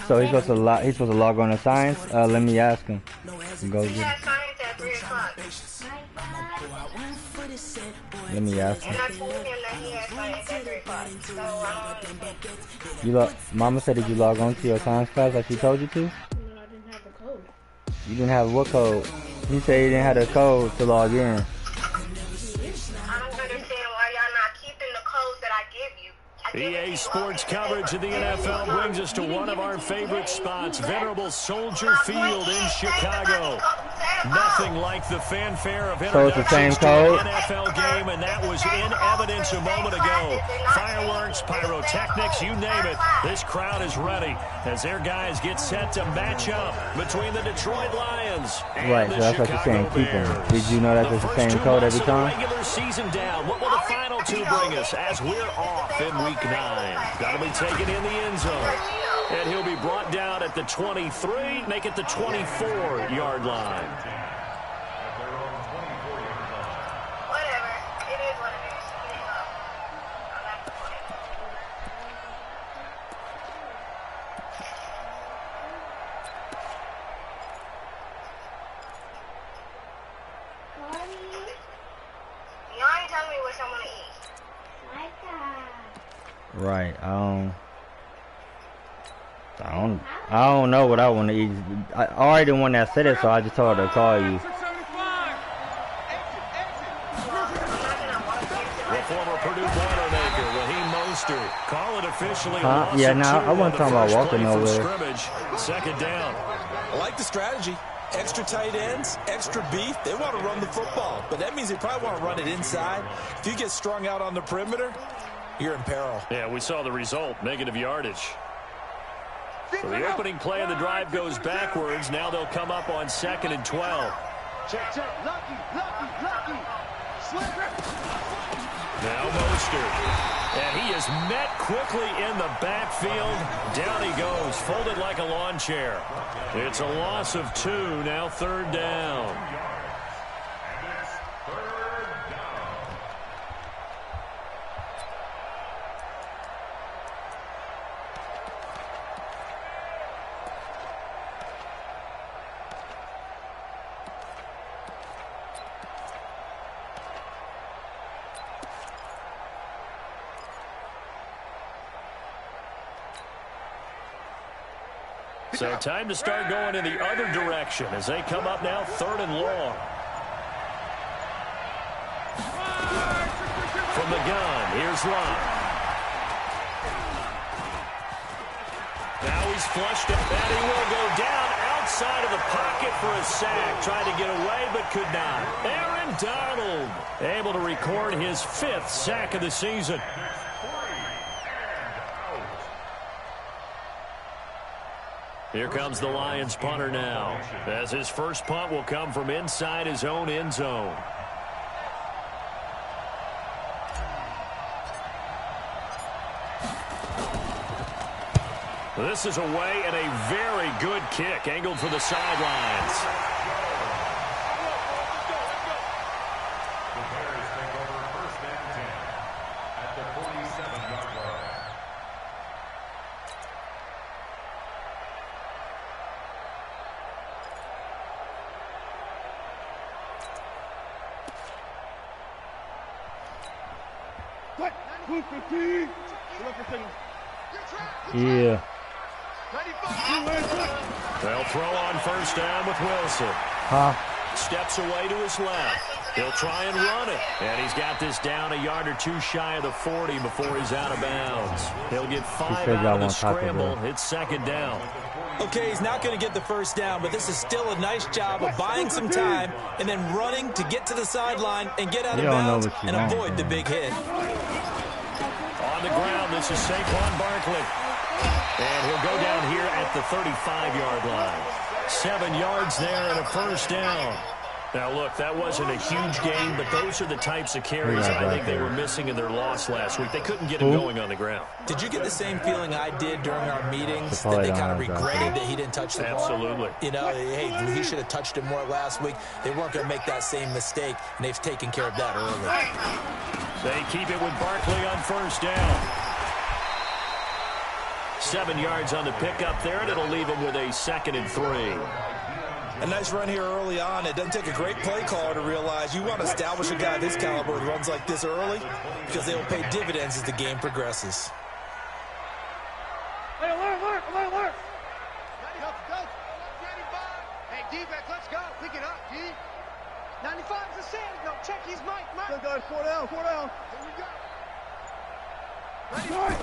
So he's supposed to log on to science. Let me ask him. Go He has science at 3 o'clock. Let me ask him. And I told him that he has science at 3 o'clock. So I don't understand. Mama said, did you log on to your science class like she told you to? No, I didn't have the code. You didn't have what code? He said he didn't have the code to log in. I don't understand why y'all not keeping the codes that I give you. EA Sports coverage of the NFL brings us to one of our favorite spots, venerable Soldier Field in Chicago. Nothing like the fanfare of introductions to an NFL game, and that was in evidence a moment ago. Fireworks, pyrotechnics, you name it. This crowd is ready as their guys get set to match up between the Detroit Lions and right, so that's what you're saying. Keep them. Did you know that it's the same code every time? Regular season down. What will the final two bring us as we're off in Week 9? Got to be taken in the end zone. And he'll be brought down at the 23, make it the 24-yard line. Whatever. It is what it is. Y'all ain't telling me what y'all want to eat. Right. I don't know what I want to eat. I already the one that said it, so I just told her to call you. The former Purdue Boilermaker, Raheem Mostert, call it officially. Yeah, now I wasn't talking about walking nowhere. Second down. I like the strategy. Extra tight ends, extra beef. They want to run the football, but that means they probably want to run it inside. If you get strung out on the perimeter, you're in peril. Yeah, we saw the result, negative yardage. So the opening play of the drive goes backwards. Now they'll come up on 2nd and 12. Check. Lucky. Now Mostert. And he is met quickly in the backfield. Down he goes, folded like a lawn chair. It's a loss of 2, now 3rd down. So time to start going in the other direction as they come up now 3rd and long. From the gun, here's Lott. Now he's flushed it, and he will go down outside of the pocket for a sack. Tried to get away, but could not. Aaron Donald able to record his 5th sack of the season. Here comes the Lions punter now, as his first punt will come from inside his own end zone. This is away and a very good kick, angled for the sidelines. Yeah. They'll throw on 1st down with Wilson. Steps away to his left. He'll try and run it. And he's got this down a yard or 2 shy of the 40 before he's out of bounds. He'll get 5 out of the scramble. It's 2nd down. Okay, he's not going to get the 1st down, but this is still a nice job of buying some time and then running to get to the sideline and get out of bounds and avoid the big hit. On the ground, this is Saquon Barkley. And he'll go down here at the 35-yard line. 7 yards there and a 1st down. Now, look, that wasn't a huge game, but those are the types of carries I think they were missing in their loss last week. They couldn't get him going on the ground. Did you get the same feeling I did during our meetings, that they kind of regretted that he didn't touch the ball? Absolutely. You know, hey, he should have touched it more last week. They weren't going to make that same mistake, and they've taken care of that early. They keep it with Barkley on 1st down. 7 yards on the pickup there, and it'll leave him with a 2nd and 3. A nice run here early on. It doesn't take a great play caller to realize you want to establish a guy this caliber with runs like this early because they will pay dividends as the game progresses. Alert. Hey, defense, let's go. Pick it up, D. 95 is the sand. No, check his mic. Good, guys. 4 down. Here we go. Ready?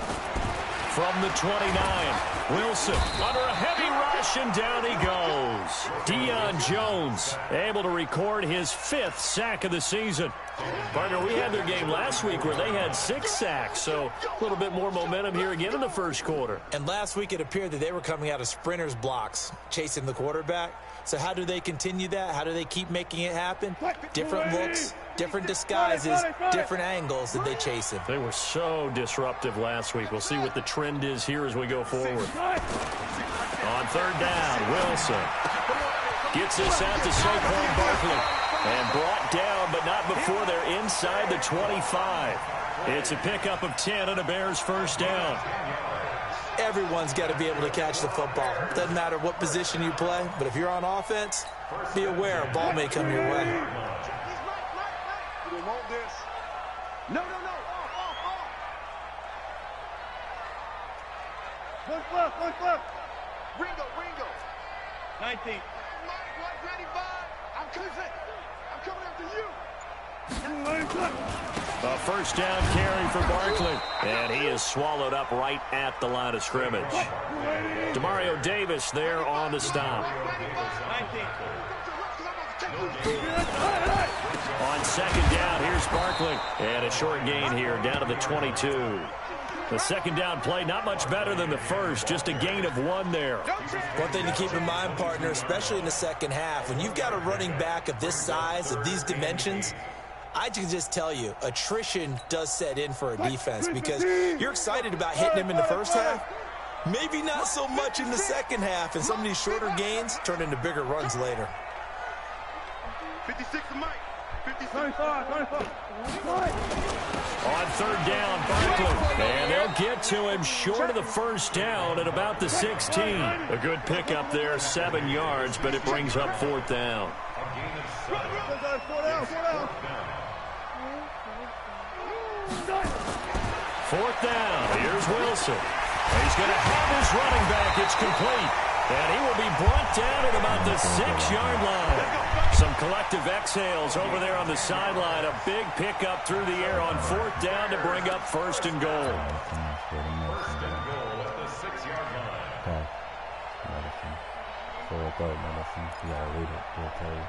From the 29, Wilson under a heavy rush, and down he goes. Deion Jones able to record his 5th sack of the season. Partner, we had their game last week where they had 6 sacks, so a little bit more momentum here again in the first quarter. And last week it appeared that they were coming out of sprinters blocks, chasing the quarterback. So how do they continue that? How do they keep making it happen? Different looks, different disguises, different angles that they chase him. They were so disruptive last week. We'll see what the trend is here as we go forward. On 3rd down, Wilson gets this out to Saquon Barkley. And brought down, but not before they're inside the 25. It's a pickup of 10 and a Bears 1st down. Everyone's got to be able to catch the football. Doesn't matter what position you play, but if you're on offense, be aware a ball may come your way. No. One left. Ringo. 19. 195. I'm coming after you. A 1st down carry for Barkley. And he is swallowed up right at the line of scrimmage. Demario Davis there on the stop. On 2nd down, here's Barkley. And a short gain here down to the 22. The 2nd down play, not much better than the first, just a gain of 1 there. One thing to keep in mind, partner, especially in the second half, when you've got a running back of this size, of these dimensions, I can just tell you, attrition does set in for a defense because you're excited about hitting him in the first half, maybe not so much in the second half, and some of these shorter gains turn into bigger runs later. 56 to Mike. 25. On 3rd down, Barkley. And they'll get to him short of the 1st down at about the 16. A good pickup there, 7 yards, but it brings up 4th down. 4th down. Here's Wilson. He's going to have his running back. It's complete. And he will be brought down at about the 6-yard line. Some collective exhales over there on the sideline. A big pickup through the air on 4th down to bring up 1st and goal. 1st and goal at the 6-yard line. Medicine. You gotta read it. He'll tell you.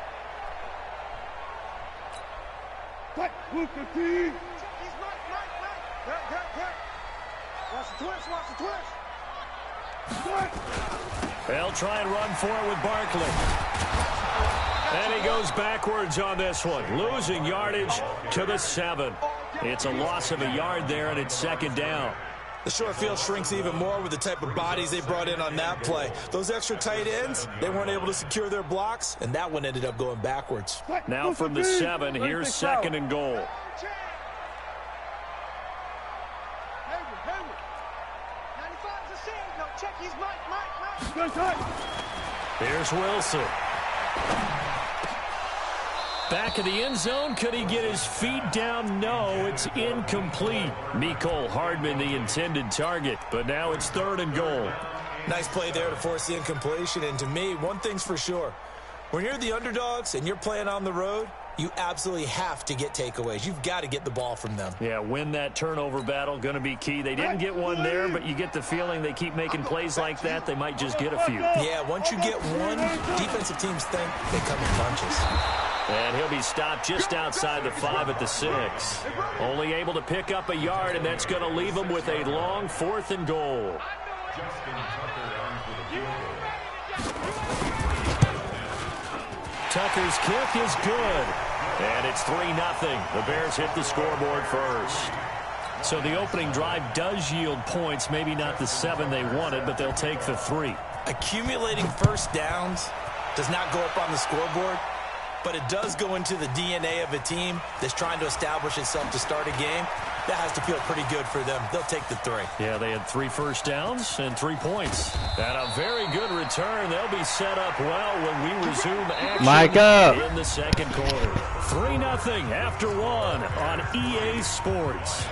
Watch the twist. They'll try and run for it with Barkley. And he goes backwards on this one, losing yardage to the 7. It's a loss of a yard there, and it's 2nd down. The short field shrinks even more with the type of bodies they brought in on that play. Those extra tight ends, they weren't able to secure their blocks, and that one ended up going backwards. Now from the 7, here's 2nd and goal. Here's Wilson. Back of the end zone. Could he get his feet down? No, it's incomplete. Mecole Hardman, the intended target, but now it's 3rd and goal. Nice play there to force the incompletion, and to me, one thing's for sure. When you're the underdogs and you're playing on the road, you absolutely have to get takeaways. You've got to get the ball from them. Yeah, win that turnover battle, going to be key. They didn't get one there, but you get the feeling they keep making plays like that, they might just get a few. Yeah, once you get one, defensive teams think they come in bunches. And he'll be stopped just outside the 5 at the 6. Only able to pick up a yard, and that's going to leave him with a long 4th and goal. Tucker's kick is good. And it's 3-0. The Bears hit the scoreboard first. So the opening drive does yield points. Maybe not the 7 they wanted, but they'll take the 3. Accumulating first downs does not go up on the scoreboard, but it does go into the DNA of a team that's trying to establish itself to start a game. That has to feel pretty good for them. They'll take the 3. Yeah, they had 3 first downs and 3 points. And a very good return. They'll be set up well when we resume action in the second quarter. 3-0 after 1 on EA Sports.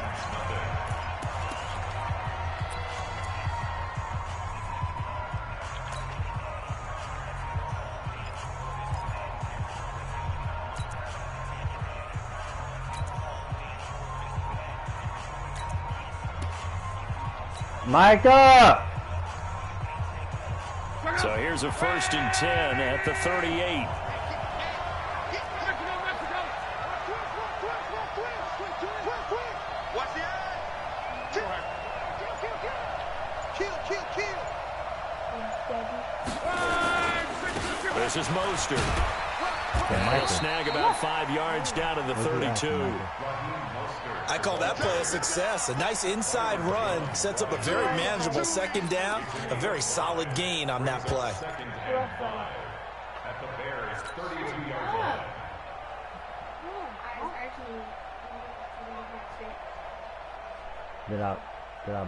Micah! So here's a 1st and 10 at the 38. Watch the eye. Kill. This is Mostert. He'll snag about 5 yards down to the 32. I call that play a success. A nice inside run sets up a very manageable 2nd down. A very solid gain on that play. Did I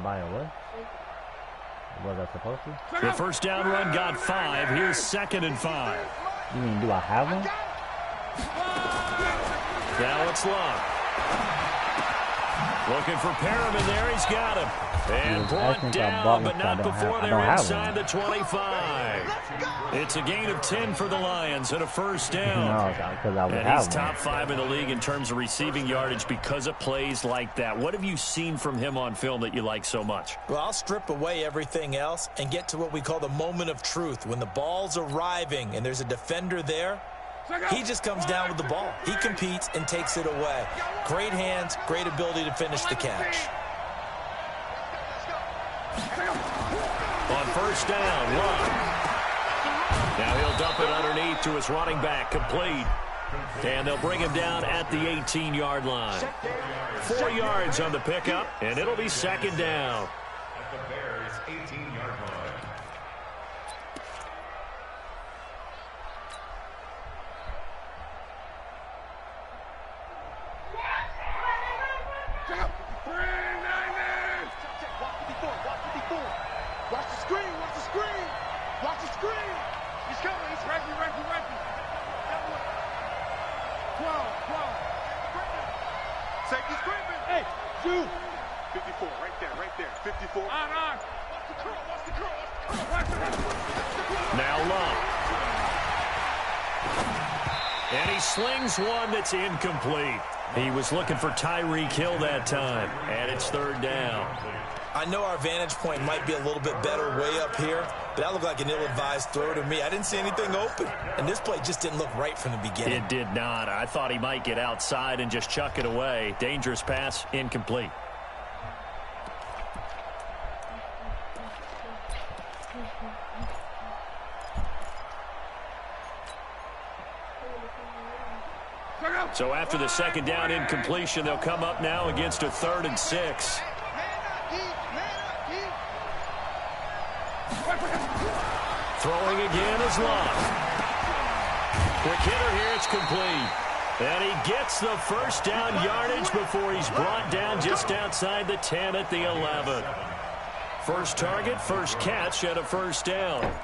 buy a what? Was I supposed to? The 1st down run got 5. Here's 2nd and 5. You mean, do I have one? Now it's Long. Looking for Perriman there. He's got him. And brought down, but not before they're inside the 25. It's a gain of 10 for the Lions and a 1st down. And he's top 5 in the league in terms of receiving yardage because of plays like that. What have you seen from him on film that you like so much? Well, I'll strip away everything else and get to what we call the moment of truth. When the ball's arriving and there's a defender there, he just comes down with the ball. He competes and takes it away. Great hands, great ability to finish the catch. On 1st down, Love. Now he'll dump it underneath to his running back, complete. And they'll bring him down at the 18-yard line. 4 yards on the pickup, and it'll be 2nd down. At the Bears' 18-yard line. Safety screaming. Hey, you. 54, right there. 54. On. Watch the curl. Now Love. And he slings one that's incomplete. He was looking for Tyreek Hill that time, and it's 3rd down. I know our vantage point might be a little bit better way up here, but that looked like an ill-advised throw to me. I didn't see anything open, and this play just didn't look right from the beginning. It did not. I thought he might get outside and just chuck it away. Dangerous pass, incomplete. So after the 2nd down incompletion, they'll come up now against a 3rd and 6. Throwing again is Love. Quick hitter here, it's complete. And he gets the 1st down yardage before he's brought down just outside the 10 at the 11. First target, first catch at a 1st down.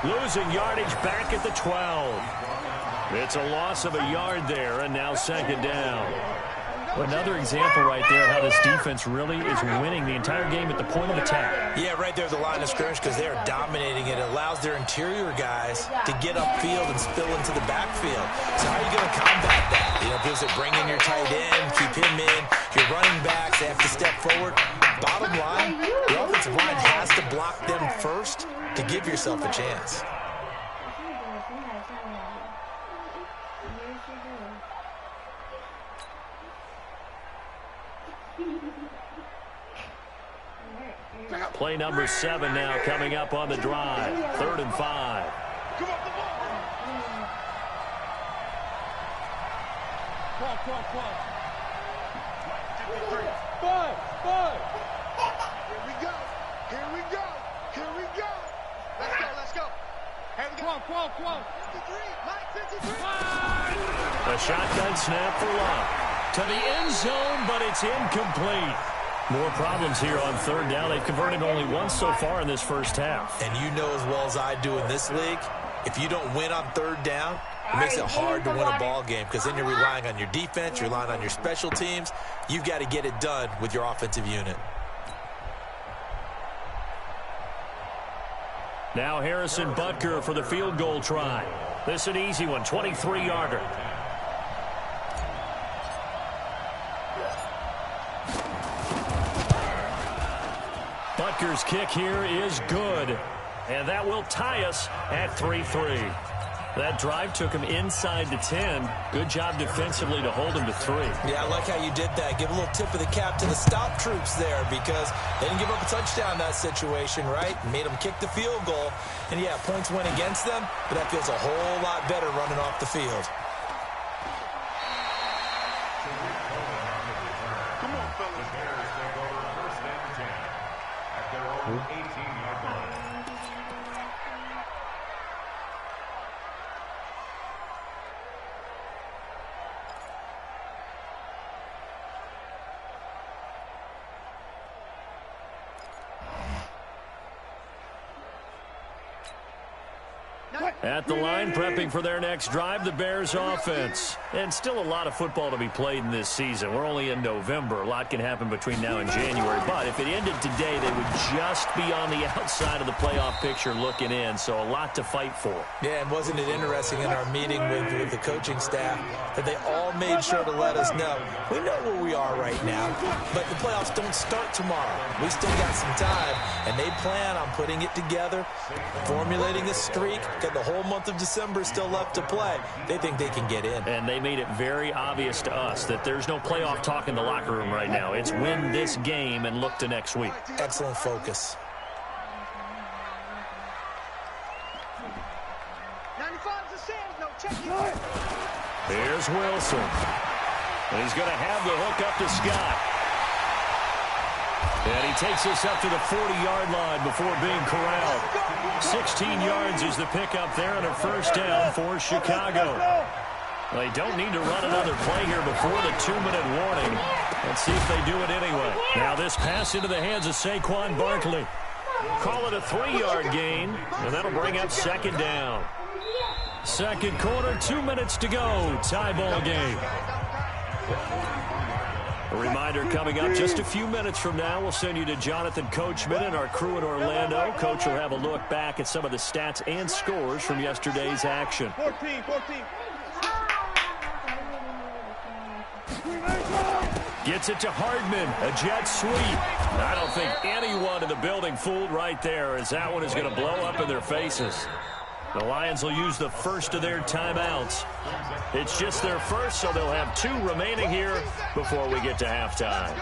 Losing yardage back at the 12. It's a loss of a yard there, and now 2nd down. Another example right there how this defense really is winning the entire game at the point of attack. Yeah, right there's the line of scrimmage because they are dominating it. It allows their interior guys to get upfield and spill into the backfield. So how are you going to combat that? You know, because they bring in your tight end, keep him in. Your running backs, they have to step forward. Bottom line, the offensive line has to block them first to give yourself a chance. play number 7 now coming up on the drive. 3rd and 5. Come on, come on. Come on. 5. Here we go. Let's go. Here we go. Come on. 53, Mike, 53. A shotgun snap for Love. To the end zone, but it's incomplete. More problems here on 3rd down. They've converted only once so far in this first half. And you know as well as I do in this league, if you don't win on 3rd down, it makes it hard to win a ball game because then you're relying on your defense, you're relying on your special teams. You've got to get it done with your offensive unit. Now Harrison Butker for the field goal try. This is an easy one, 23-yarder. Butker's kick here is good. And that will tie us at 3-3. That drive took him inside the 10. Good job defensively to hold him to 3. Yeah, I like how you did that. Give a little tip of the cap to the stop troops there because they didn't give up a touchdown in that situation, right? Made them kick the field goal. And, yeah, points went against them, but that feels a whole lot better running off the field. Come on, fellas. The Bears take over 1st and 10 at their own 18-yard line. At the line, prepping for their next drive, the Bears offense. And still a lot of football to be played in this season. We're only in November. A lot can happen between now and January. But if it ended today, they would just be on the outside of the playoff picture looking in. So a lot to fight for. Yeah, and wasn't it interesting in our meeting with the coaching staff that they all made sure to let us know, we know where we are right now, but the playoffs don't start tomorrow. We still got some time, and they plan on putting it together, formulating a streak, got the whole month of December still left to play. They think they can get in. And they made it very obvious to us that there's no playoff talk in the locker room right now. It's win this game and look to next week. Excellent focus. 95 is a sand. No, check it. Here's Wilson. And he's going to have the hook up to Scott. And he takes us up to the 40-yard line before being corralled. 16 yards is the pickup there on a 1st down for Chicago. They don't need to run another play here before the 2-minute warning. Let's see if they do it anyway. Now this pass into the hands of Saquon Barkley. Call it a 3-yard gain, and that'll bring up 2nd down. 2nd quarter, 2 minutes to go. Tie ball game. A reminder coming up just a few minutes from now, we'll send you to Jonathan Coachman and our crew in Orlando. Coach will have a look back at some of the stats and scores from yesterday's action. 14. Gets it to Hardman, a jet sweep. I don't think anyone in the building fooled right there as that one is going to blow up in their faces. The Lions will use the first of their timeouts. It's just their first, so they'll have 2 remaining here before we get to halftime.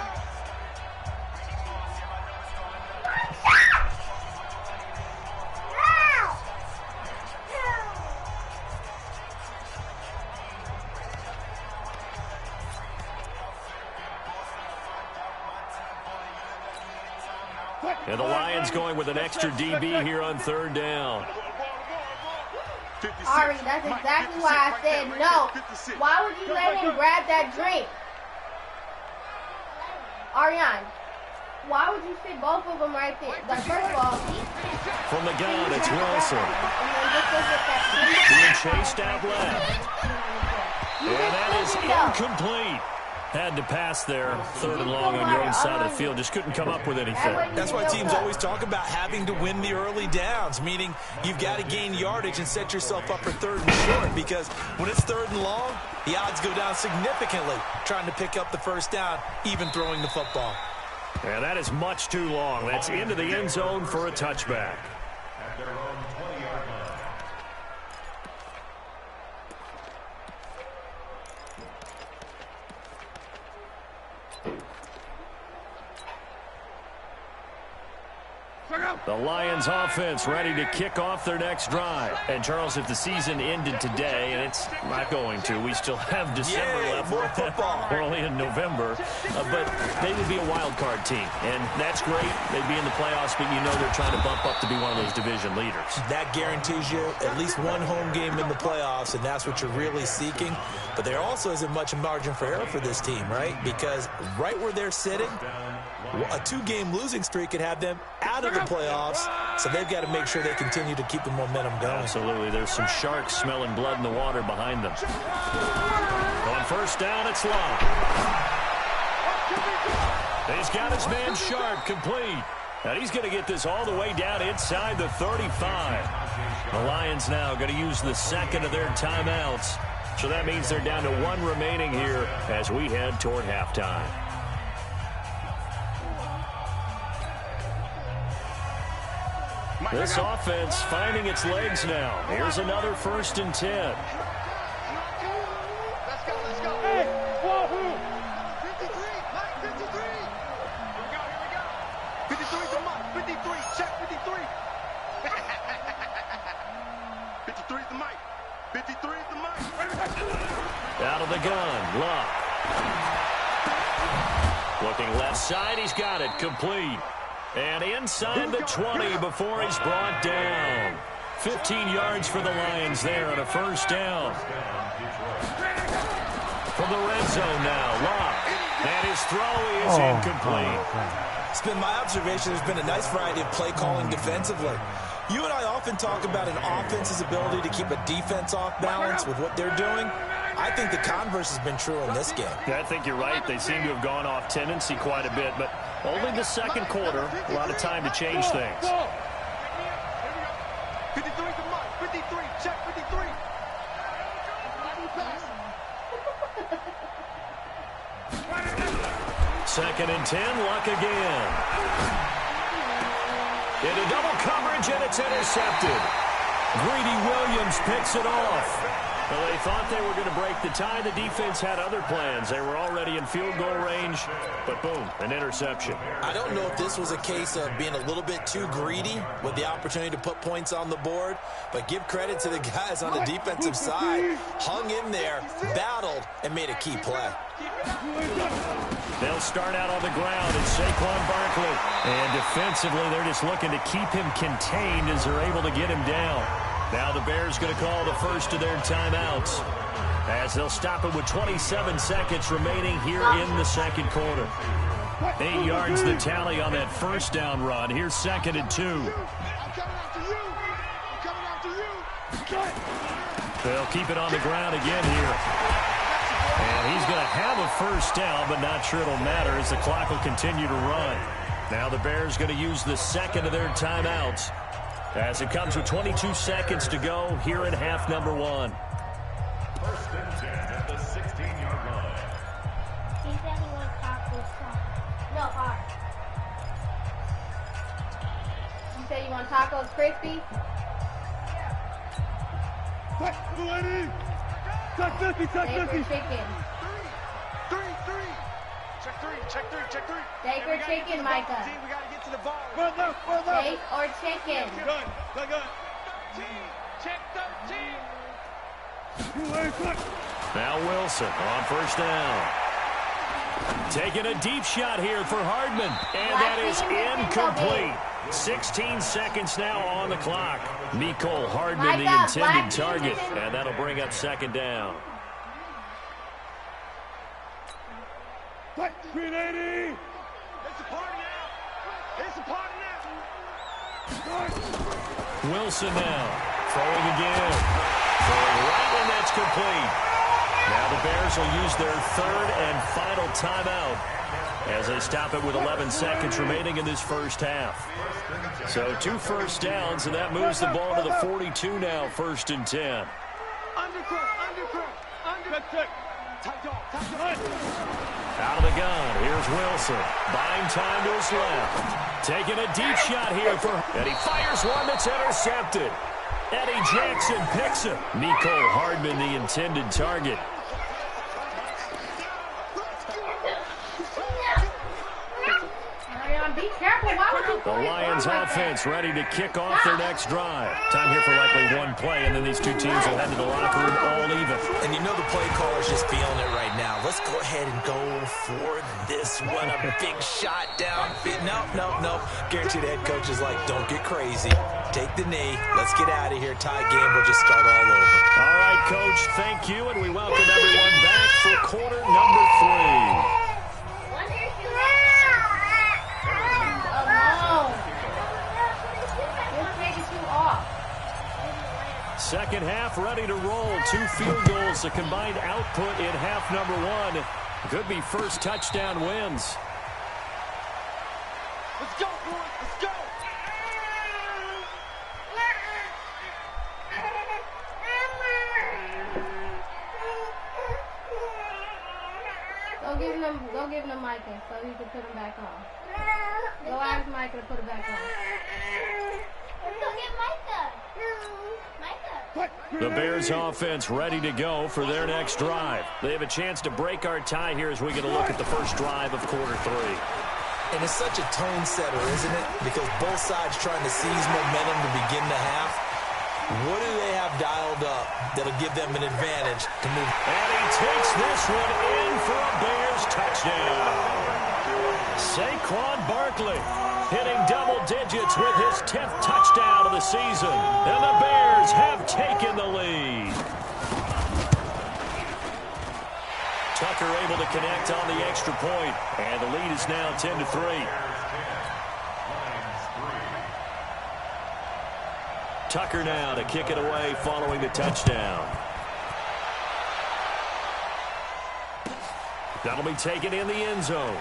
And the Lions going with an extra DB here on 3rd down. Ari, that's exactly why I said no. Why would you let him grab that drink? Ariane, why would you sit both of them right there? Like, first of all, from the gun, it's Wilson. Being chased out left. And that is incomplete. Had to pass there, 3rd and long on your own side of the field. Just couldn't come up with anything. That's why teams always talk about having to win the early downs, meaning you've got to gain yardage and set yourself up for 3rd and short, because when it's 3rd and long, the odds go down significantly trying to pick up the 1st down, even throwing the football. And that is much too long. That's into the end zone for a touchback. At their own 20-yard line. Lions offense ready to kick off their next drive. And, Charles, if the season ended today, and it's not going to, we still have December left. More football. We're only in November. But they would be a wild card team, and that's great. They'd be in the playoffs, but you know they're trying to bump up to be one of those division leaders. That guarantees you at least one home game in the playoffs, and that's what you're really seeking. But there also isn't much margin for error for this team, right? Because right where they're sitting, a 2-game losing streak could have them out of the playoffs, so they've got to make sure they continue to keep the momentum going. Absolutely. There's some sharks smelling blood in the water behind them. On first down, it's Love. He's got his man Sharp complete. And he's going to get this all the way down inside the 35. The Lions now going to use the second of their timeouts. So that means they're down to 1 remaining here as we head toward halftime. This offense finding its legs now. Here's another 1st and 10. Let's go, let's go. Hey, wahoo! 53, Mike, 53. Here we go. 53 to Mike, 53, check 53. 53 to Mike, 53 to Mike. Out of the gun, Luck. Looking left side, he's got it, complete. And inside the 20 before he's brought down. 15 yards for the Lions there on a 1st down. From the red zone now, Luck. And his throw is incomplete. It's been my observation there's been a nice variety of play calling defensively. You and I often talk about an offense's ability to keep a defense off balance with what they're doing. I think the converse has been true in this game. Yeah, I think you're right. They seem to have gone off tendency quite a bit, but only the second quarter. A lot of time to change things. 53 to Mike, 53, check 53. 2nd and 10, Luck again. Into double coverage, and it's intercepted. Greedy Williams picks it off. Well, they thought they were going to break the tie. The defense had other plans. They were already in field goal range, but boom, an interception. I don't know if this was a case of being a little bit too greedy with the opportunity to put points on the board, but give credit to the guys on the defensive side. Hung in there, battled, and made a key play. They'll start out on the ground. It's Saquon Barkley. And defensively, they're just looking to keep him contained as they're able to get him down. Now the Bears going to call the first of their timeouts as they'll stop it with 27 seconds remaining here in the second quarter. 8 yards the tally on that 1st down run. Here's 2nd and 2. I'm coming after you. I'm coming after you. They'll keep it on the ground again here. And he's going to have a 1st down, but not sure it'll matter as the clock will continue to run. Now the Bears going to use the second of their timeouts as it comes with 22 seconds to go here in half number 1. 1st and 10 at the 16-yard line. He said he wants tacos. No, hard. You said you want tacos crispy? Check 50, check 50. Chicken. 3. Check 3, check 3, check 3. Steak or chicken, Micah? Team, we got to get to the ball. Steak or chicken? Good. Check 13. Now Wilson on 1st down. Taking a deep shot here for Hardman. And that is incomplete. 16 seconds now on the clock. Mecole Hardman, the intended target. And that'll bring up 2nd down. Green 80. It's a party now. It's a party now. Wilson now. Throwing again. Throwing right, and that's complete. Now the Bears will use their 3rd and final timeout as they stop it with 11 seconds remaining in this first half. So 2 1st downs, and that moves the ball to the 42 now, 1st and 10. Out of the gun, here's Wilson. Buying time to his left. Taking a deep shot here and he fires one that's intercepted. Eddie Jackson picks it. Mecole Hardman, the intended target. Be careful. Why would you The Lions offense ready to kick off their next drive. Time here for likely one play, and then these two teams will head to the locker room all even. And you know the play caller's just feeling it right now. Let's go ahead and go for this one. A big shot down. Nope. Guaranteed the head coach is like, don't get crazy. Take the knee. Let's get out of here. Tie game. We'll just start all over. All right, Coach, thank you, and we welcome everyone back for quarter number 3. Second half ready to roll. 2 field goals, the combined output in half number 1. Could be first touchdown wins. Let's go, boys. Let's go. Go give him Micah so he can put him back on. Go ask Micah to put it back on. Let's go get Micah. The Bears offense ready to go for their next drive. They have a chance to break our tie here as we get a look at the first drive of quarter 3. And it's such a tone setter, isn't it? Because both sides trying to seize momentum to begin the half. What do they have dialed up that'll give them an advantage to move? And he takes this one in for a Bears touchdown. Saquon Barkley hitting double digits with his 10th touchdown of the season. And the Bears have taken the lead. Tucker able to connect on the extra point, and the lead is now 10-3. Tucker now to kick it away following the touchdown. That'll be taken in the end zone.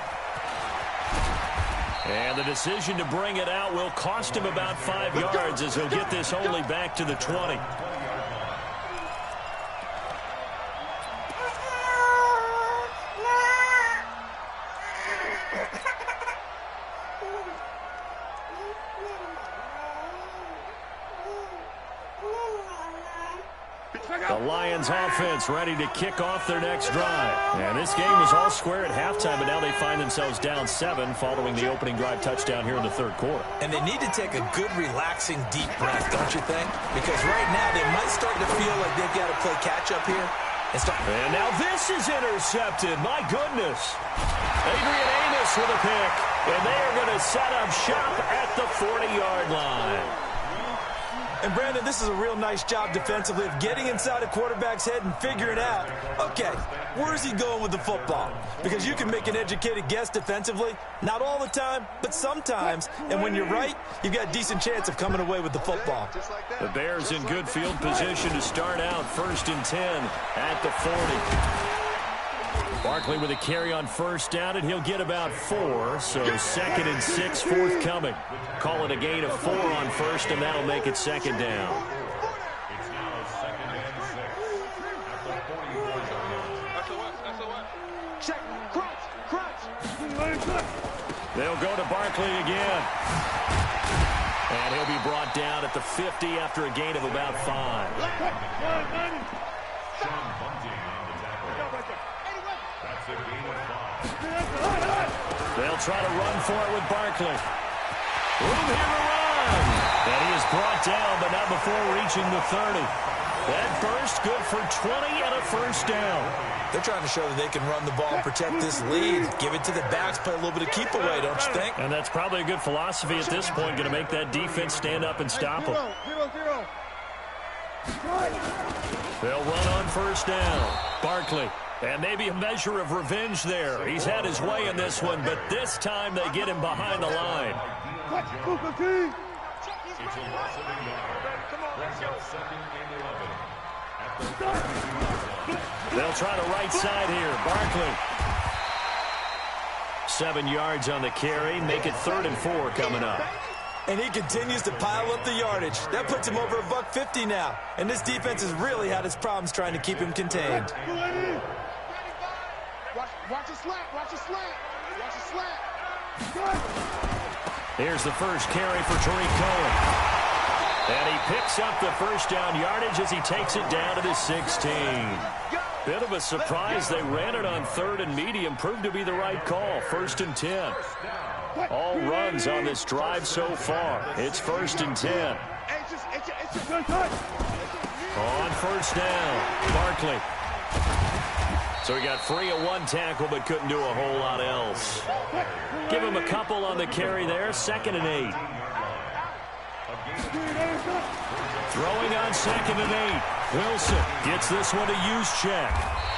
And the decision to bring it out will cost him about 5 yards as he'll get this only back to the 20. The Lions offense ready to kick off their next drive. And this game was all square at halftime, but now they find themselves down 7 following the opening drive touchdown here in the third quarter. And they need to take a good, relaxing, deep breath, don't you think? Because right now they might start to feel like they've got to play catch-up here. And now this is intercepted. My goodness. Adrian Amos with a pick. And they are going to set up shop at the 40-yard line. And, Brandon, this is a real nice job defensively of getting inside a quarterback's head and figuring out, okay, where's he going with the football? Because you can make an educated guess defensively, not all the time, but sometimes. And when you're right, you've got a decent chance of coming away with the football. The Bears in good field position to start out 1st and 10 at the 40. Barkley with a carry on first down, and he'll get about 4, so 2nd and 6 forthcoming. Call it a gain of 4 on first, and that'll make it 2nd down. It's now 2nd and 6 at the 44-yard line. Check, crunch. They'll go to Barkley again. And he'll be brought down at the 50 after a gain of about 5. Sean Bunting on the tackle. That's a gain of 5. They'll try to run for it with Barkley. Room here to run. And he is brought down, but not before reaching the 30. That burst good for 20 and a first down. They're trying to show that they can run the ball and protect this lead. Give it to the backs, play a little bit of keep away, don't you think? And that's probably a good philosophy at this point, going to make that defense stand up and stop them. 0-0. They'll run on first down. Barkley. And maybe a measure of revenge there. He's had his way in this one, but this time they get him behind the line. It's a loss of a yard. Brings up 2nd and 11 at the 32-yard line. They'll try the right side here. Barkley. 7 yards on the carry. Make it 3rd and 4 coming up. And he continues to pile up the yardage. That puts him over $150 now. And this defense has really had its problems trying to keep him contained. Watch a slant. Watch a slant. Watch a slant. Here's the first carry for Tariq Cohen. And he picks up the first down yardage as he takes it down to the 16. Bit of a surprise. They ran it on 3rd and medium. Proved to be the right call. 1st and 10. First down. All runs on this drive so far. It's 1st and 10. On 1st down, Barkley. So he got free of one tackle but couldn't do a whole lot else. Give him a couple on the carry there. 2nd and 8. Throwing on 2nd and 8. Wilson gets this one to Juszczyk.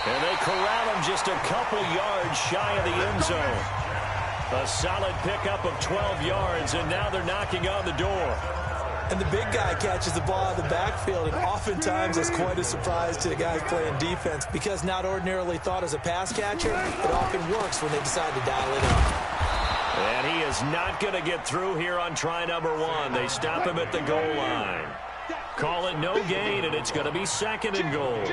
And they corral him just a couple yards shy of the end zone. A solid pickup of 12 yards, and now they're knocking on the door. And the big guy catches the ball out of the backfield, and oftentimes it's quite a surprise to the guys playing defense because not ordinarily thought as a pass catcher, it often works when they decide to dial it up. And he is not going to get through here on try number 1. They stop him at the goal line. Call it no gain, and it's going to be 2nd and goal.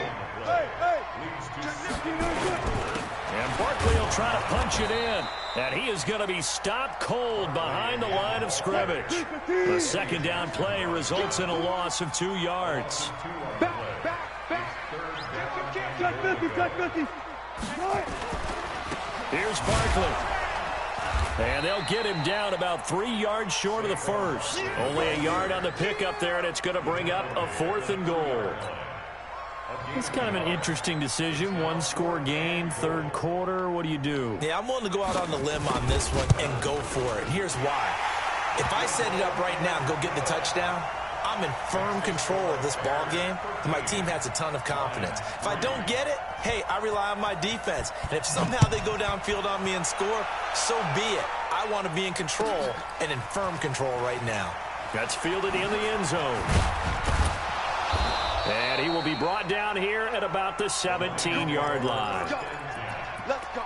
And Barkley will try to punch it in. And he is going to be stopped cold behind the line of scrimmage. The 2nd down play results in a loss of 2 yards. Here's Barkley. And they'll get him down about 3 yards short of the first. Only a yard on the pickup there, and it's going to bring up a 4th and goal. It's kind of an interesting decision. 1-score game, 3rd quarter. What do you do? Yeah, I'm willing to go out on the limb on this one and go for it. And here's why. If I set it up right now and go get the touchdown, I'm in firm control of this ball game, and my team has a ton of confidence. If I don't get it, hey, I rely on my defense. And if somehow they go downfield on me and score, so be it. I want to be in control and in firm control right now. That's fielded in the end zone. And he will be brought down here at about the 17-yard line. Let's go.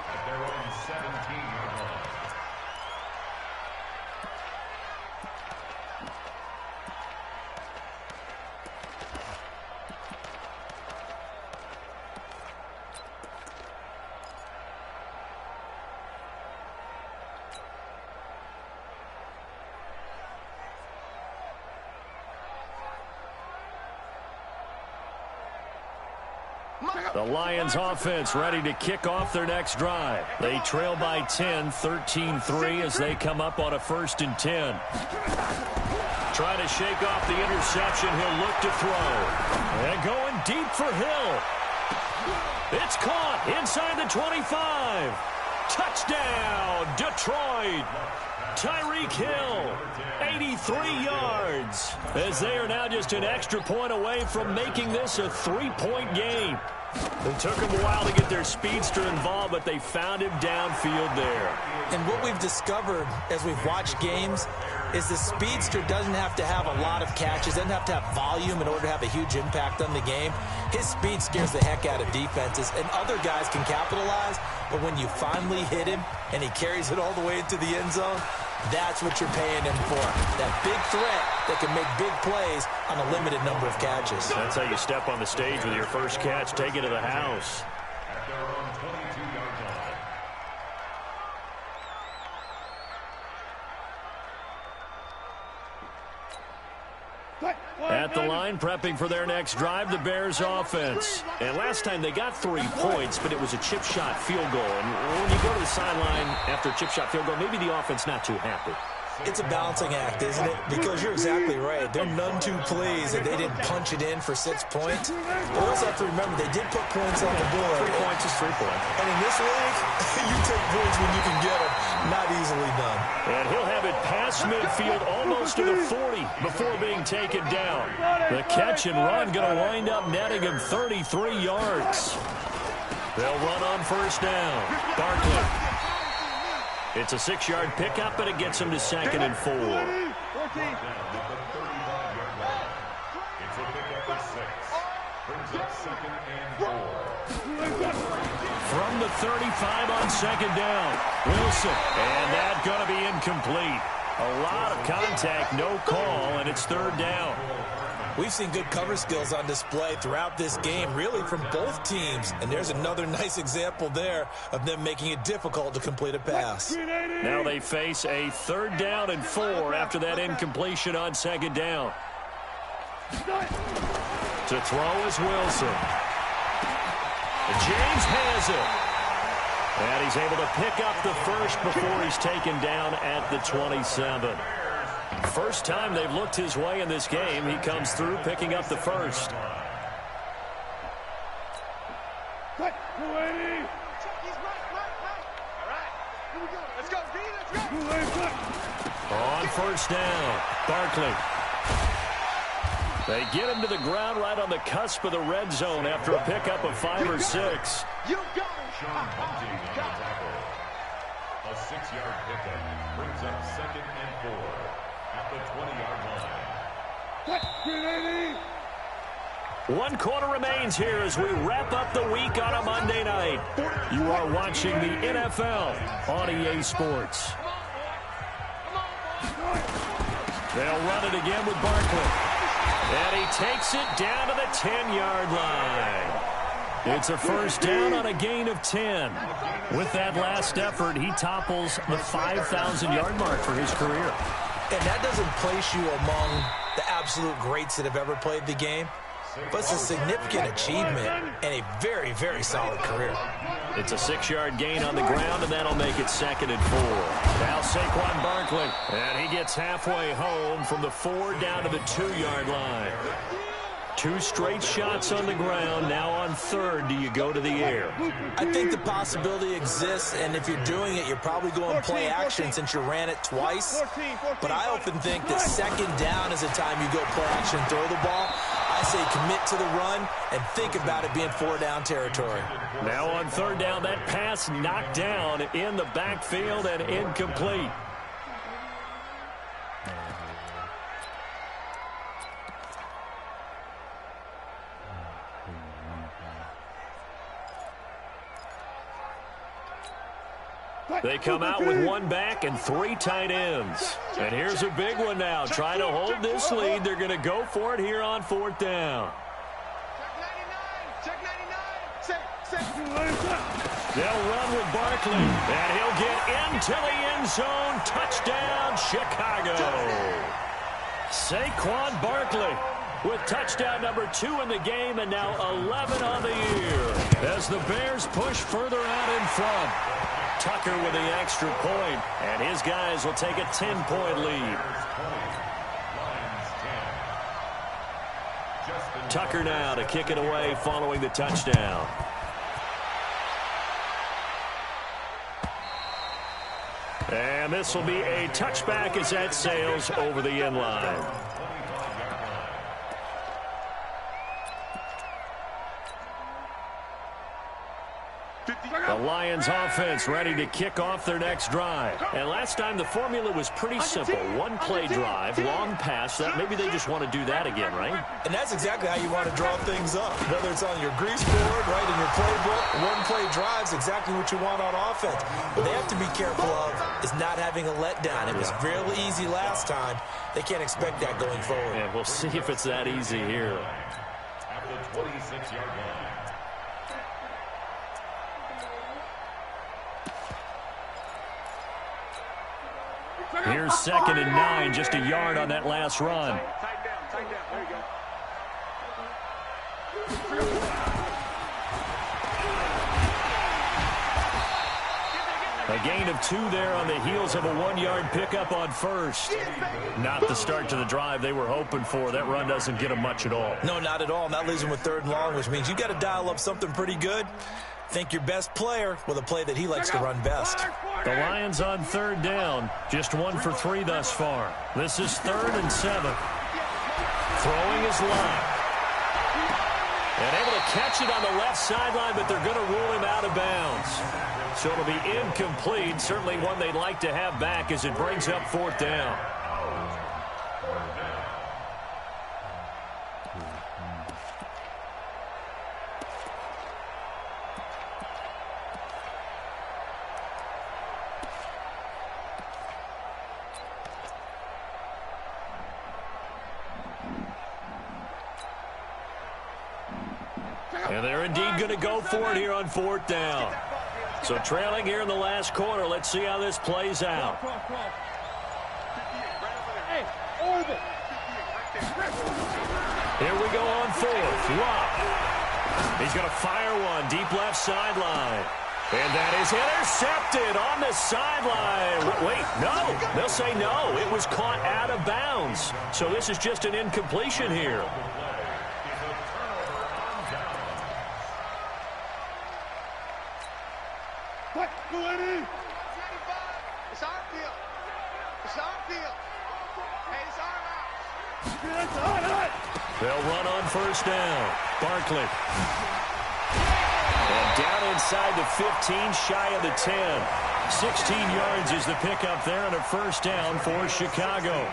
The Lions offense ready to kick off their next drive. They trail by 10, 13-3 as they come up on a 1st and 10. Trying to shake off the interception. He'll look to throw. And going deep for Hill. It's caught inside the 25. Touchdown, Detroit. Tyreek Hill, 83 yards, as they are now just an extra point away from making this a 3-point game. It took them a while to get their speedster involved, but they found him downfield there. And what we've discovered as we've watched games is the speedster doesn't have to have a lot of catches, doesn't have to have volume in order to have a huge impact on the game. His speed scares the heck out of defenses, and other guys can capitalize, but when you finally hit him and he carries it all the way into the end zone, that's what you're paying him for. That big threat that can make big plays on a limited number of catches. That's how you step on the stage with your first catch. Take it to the house. At the line, prepping for their next drive, the Bears offense. And last time they got 3 points, but it was a chip shot field goal. And when you go to the sideline after a chip shot field goal, maybe the offense not too happy. It's a balancing act, isn't it? Because you're exactly right. They're none too pleased that they didn't punch it in for 6 points. But we also have to remember they did put points on the board. 3 points is 3 points. And in this league, you take points when you can get them. Not easily done. And he'll have it past midfield almost to the 40 before being taken down. The catch and run going to wind up netting him 33 yards. They'll run on 1st down. Barkley. It's a 6-yard pickup, but it gets him to 2nd and 4. From the 35 on 2nd down, Wilson. And that's going to be incomplete. A lot of contact, no call, and it's 3rd down. We've seen good cover skills on display throughout this game, really from both teams. And there's another nice example there of them making it difficult to complete a pass. Now they face a 3rd down and 4 after that incompletion on 2nd down. To throw is Wilson. James has it. And he's able to pick up the first before he's taken down at the 27. First time they've looked his way in this game. He comes through picking up the first. Cut. 280. Let's go, D, let's go. On first down, Barkley. They get him to the ground right on the cusp of the red zone after a pickup of 5 or 6. You got it. Sean Bunting on the tackle. A 6-yard pickup brings up 2nd and 4 at the 20-yard line. Cut. 380. 1 quarter remains here as we wrap up the week on a Monday night. You are watching the NFL on EA Sports. They'll run it again with Barkley. And he takes it down to the 10-yard line. It's a first down on a gain of 10. With that last effort, he topples the 5,000-yard mark for his career. And that doesn't place you among the absolute greats that have ever played the game. But it's a significant achievement and a very, very solid career. It's a 6-yard gain on the ground, and that'll make it 2nd and 4. Now Saquon Barkley, and he gets halfway home from the 4 down to the 2-yard line. 2 straight shots on the ground. Now on 3rd, do you go to the air? I think the possibility exists, and if you're doing it, you're probably going play action since you ran it twice. But I often think that 2nd down is the time you go play action and throw the ball. I say commit to the run and think about it being 4-down territory. Now on 3rd down, that pass knocked down in the backfield and incomplete. They come out with 1 back and 3 tight ends. And here's a big one now. Trying to hold this lead. They're going to go for it here on 4th down. Check 99. They'll run with Barkley. And he'll get into the end zone. Touchdown, Chicago. Saquon Barkley with touchdown number 2 in the game and now 11 on the year. As the Bears push further out in front. Tucker with the extra point, and his guys will take a 10-point lead. Tucker now to kick it away following the touchdown. And this will be a touchback as that sails over the end line. The Lions offense ready to kick off their next drive. And last time the formula was pretty simple. 1-play drive, long pass. Maybe they just want to do that again, right? And that's exactly how you want to draw things up. Whether it's on your grease board, right, in your playbook, 1-play drive's exactly what you want on offense. What they have to be careful of is not having a letdown. It was really easy last time. They can't expect that going forward. Yeah, we'll see if it's that easy here. At the 26-yard line. Here's 2nd and 9, just a yard on that last run. Tight down. There you go. A gain of 2 there on the heels of a 1-yard pickup on 1st. Not the start to the drive they were hoping for. That run doesn't get them much at all. No, not at all. That leaves them with 3rd and long, which means you got to dial up something pretty good. Think your best player with a play that he likes to run best. The Lions on 3rd down. Just 1 for 3 thus far. This is 3rd and 7. Throwing his line. And able to catch it on the left sideline, but they're going to rule him out of bounds. So it'll be incomplete. Certainly one they'd like to have back as it brings up 4th down. And they're indeed going to go for it here on 4th down. So trailing here in the last quarter. Let's see how this plays out. Here we go on 4th. Love. He's going to fire one deep left sideline. And that is intercepted on the sideline. Wait, no. They'll say no. It was caught out of bounds. So this is just an incompletion here. What? It's our field. It's our field. Hey, it's our house. They'll run on first down. Barkley. And down inside the 15, shy of the 10. 16 yards is the pickup there on a first down for Chicago.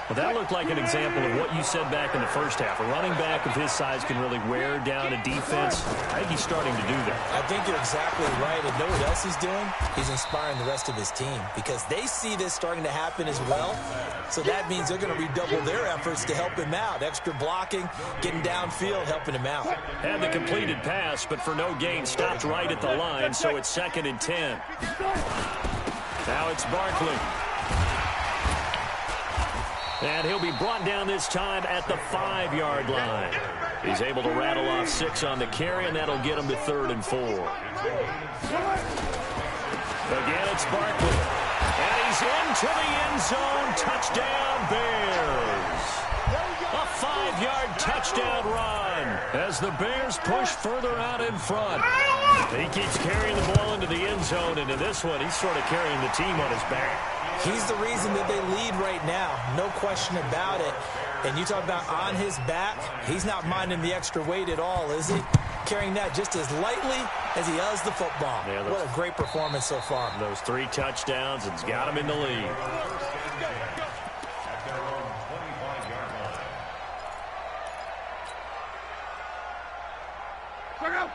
Well, that looked like an example of what you said back in the first half. A running back of his size can really wear down a defense. I think he's starting to do that. I think you're exactly right. And know what else he's doing? He's inspiring the rest of his team because they see this starting to happen as well. So that means they're going to redouble their efforts to help him out. Extra blocking, getting downfield, helping him out. Had the completed pass, but for no gain, stopped right at the line, so it's 2nd and 10. Now it's Barkley. And he'll be brought down this time at the 5-yard line. He's able to rattle off 6 on the carry, and that'll get him to 3rd and 4. Again, it's Barkley. And he's into the end zone. Touchdown, Bears. A 5-yard touchdown run as the Bears push further out in front. He keeps carrying the ball into the end zone, and in this one, he's sort of carrying the team on his back. He's the reason that they lead right now. No question about it. And you talk about on his back, he's not minding the extra weight at all, is he? Carrying that just as lightly as he does the football. Yeah, what a great performance so far. Those 3 touchdowns, it's got him in the lead.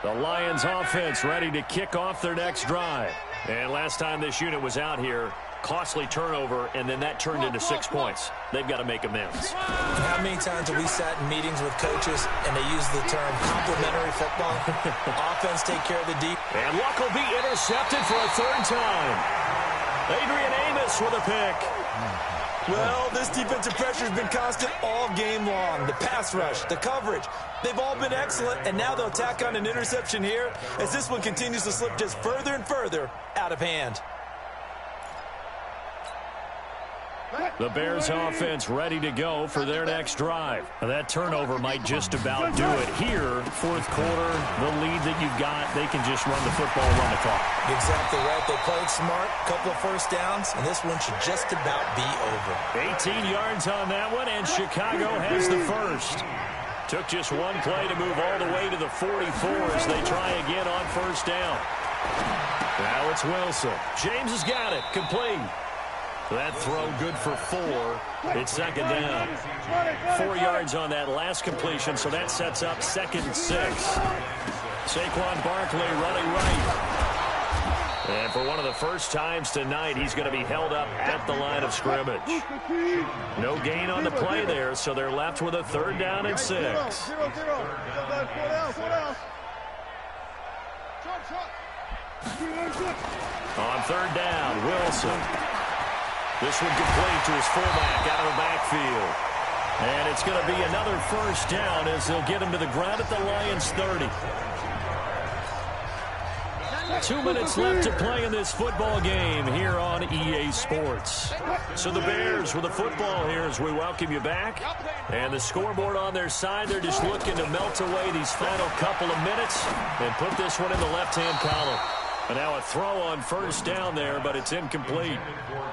The Lions offense ready to kick off their next drive. And last time this unit was out here, costly turnover, and then that turned into 6 points. They've got to make amends. How many times have we sat in meetings with coaches and they use the term complementary football? Offense take care of the deep. And Luck will be intercepted for a 3rd time. Adrian Amos with a pick. Well, this defensive pressure has been constant all game long. The pass rush, the coverage, they've all been excellent, and now they'll tack on an interception here as this one continues to slip just further and further out of hand. The Bears offense ready to go for their next drive. Now, that turnover might just about do it here. 4th quarter, the lead that you've got, they can just run the football, run the clock. Exactly right. They played smart, couple of first downs, and this one should just about be over. 18 yards on that one, and Chicago has the first. Took just one play to move all the way to the 44 as they try again on first down. Now it's Wilson. James has got it. Complete. That throw good for 4. It's 2nd down. 4 yards on that last completion, so that sets up 2nd and 6. Saquon Barkley running right. And for one of the first times tonight, he's going to be held up at the line of scrimmage. No gain on the play there, so they're left with a 3rd down and 6. On 3rd down, Wilson. This one complete to his fullback out of the backfield. And it's going to be another first down as they'll get him to the ground at the Lions' 30. 2 minutes left to play in this football game here on EA Sports. So the Bears with the football here as we welcome you back. And the scoreboard on their side, they're just looking to melt away these final couple of minutes and put this one in the left-hand column. And now a throw on first down there, but it's incomplete.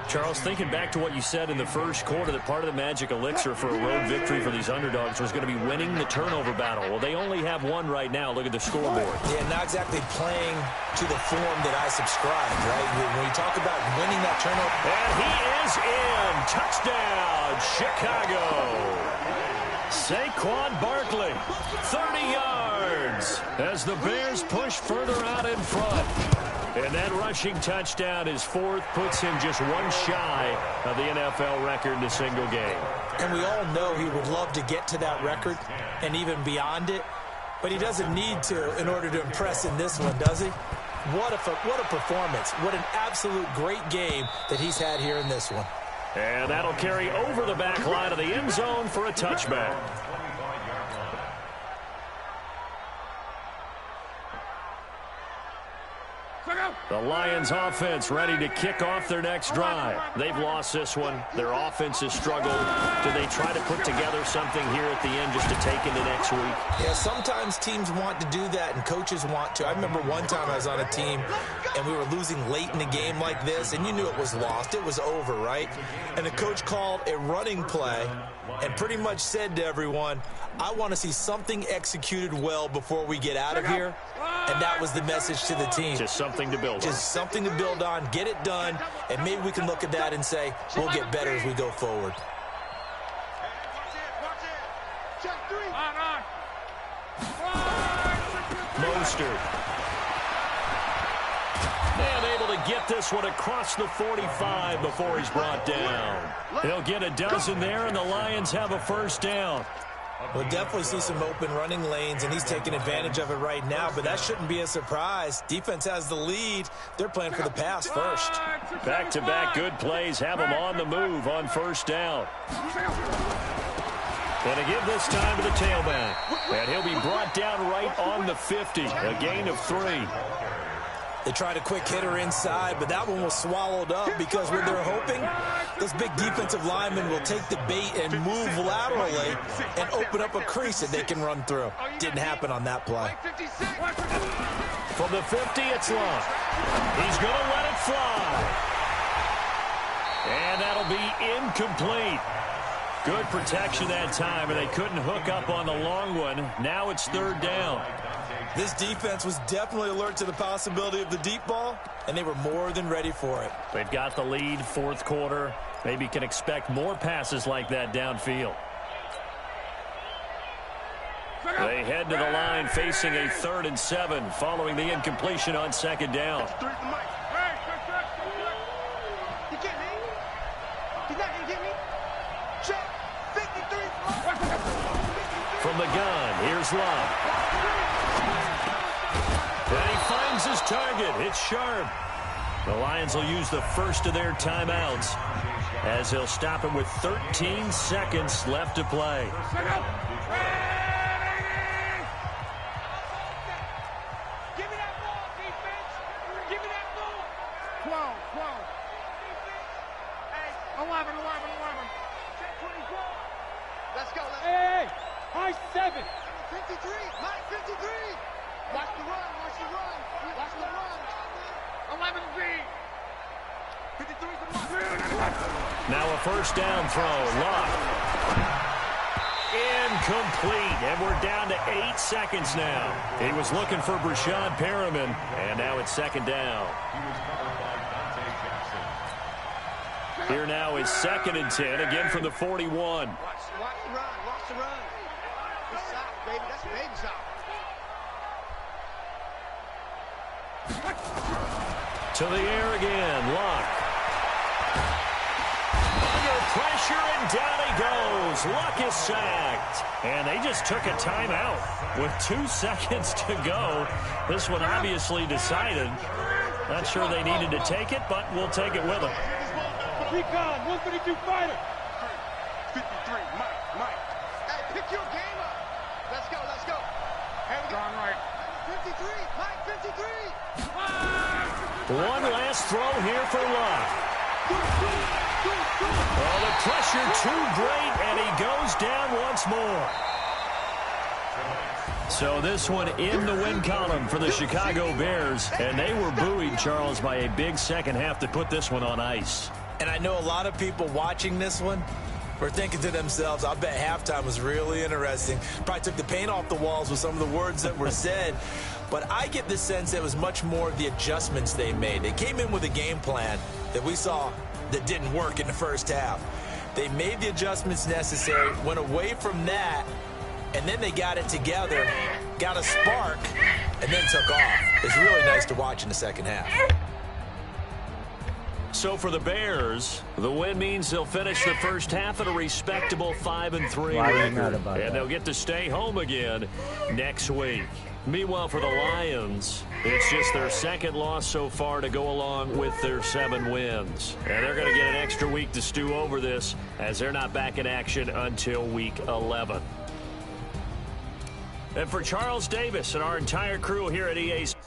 Charles, thinking back to what you said in the first quarter, that part of the magic elixir for a road victory for these underdogs was going to be winning the turnover battle. Well, they only have one right now. Look at the scoreboard. Yeah, not exactly playing to the form that I subscribe, right? When you talk about winning that turnover. And he is in. Touchdown, Chicago. Saquon Barkley, 30 yards as the Bears push further out in front. And that rushing touchdown is 4th, puts him just one shy of the NFL record in a single game. And we all know he would love to get to that record and even beyond it, but he doesn't need to in order to impress in this one, does he? What a performance. What an absolute great game that he's had here in this one. And that'll carry over the back line of the end zone for a touchback. The Lions offense ready to kick off their next drive. They've lost this one. Their offense has struggled. Do they try to put together something here at the end just to take into next week? Yeah, sometimes teams want to do that and coaches want to. I remember one time I was on a team and we were losing late in a game like this, and you knew it was lost. It was over, right? And the coach called a running play and pretty much said to everyone, I want to see something executed well before we get out of here. And that was the message to the team. Just something to build on. Just something to build on, get it done, and maybe we can look at that and say, we'll get better as we go forward. Mostert. And able to get this one across the 45 before he's brought down. He'll get a dozen there, and the Lions have a first down. We'll definitely see some open running lanes, and he's taking advantage of it right now, but that shouldn't be a surprise. Defense has the lead. They're playing for the pass first. Back-to-back good plays have him on the move on first down. And to give this time to the tailback. And he'll be brought down right on the 50. A gain of 3. They tried a quick hitter inside, but that one was swallowed up because what they're hoping, those big defensive linemen will take the bait and move laterally and open up a crease that they can run through. Didn't happen on that play. From the 50, it's Love. He's going to let it fly. And that'll be incomplete. Good protection that time, and they couldn't hook up on the long one. Now it's third down. This defense was definitely alert to the possibility of the deep ball, and they were more than ready for it. They've got the lead, fourth quarter. Maybe can expect more passes like that downfield. They head to the line facing a 3rd and 7 following the incompletion on second down. From the gun, here's Love. And he finds his target. It's Sharp. The Lions will use the first of their timeouts as he'll stop him with 13 seconds left to play. Give me that ball, defense. Give me that ball. 12. 11. 24. Let's go. Hey, high 7. 53. Mike, 53. Watch the run. 11 B. 53 to Now a first down throw. Luck. Incomplete. And we're down to 8 seconds now. He was looking for Brashad Perriman. And now it's second down. Here now is 2nd and 10. Again from the 41. Watch the run. Good stop, baby. That's a baby stop. To the air again, Luck. Under pressure, and down he goes. Luck is sacked. And they just took a timeout with 2 seconds to go. This one obviously decided. Not sure they needed to take it, but we'll take it with them. Recon, 132 fighter. 53, Mike. Hey, pick your game up. Let's go. Hey, going right. 53, Mike, 53. One last throw here for Luck. Oh, the pressure too great, and he goes down once more. So this one in the win column for the Chicago Bears, and they were buoyed, Charles, by a big second half to put this one on ice. And I know a lot of people watching this one were thinking to themselves, I bet halftime was really interesting. Probably took the paint off the walls with some of the words that were said. But I get the sense it was much more of the adjustments they made. They came in with a game plan that we saw that didn't work in the first half. They made the adjustments necessary, went away from that, and then they got it together, got a spark, and then took off. It's really nice to watch in the second half. So for the Bears, the win means they'll finish the first half at a respectable 5-3 record. And they'll get to stay home again next week. Meanwhile, for the Lions, it's just their second loss so far to go along with their 7 wins. And they're going to get an extra week to stew over this as they're not back in action until week 11. And for Charles Davis and our entire crew here at EA Sports.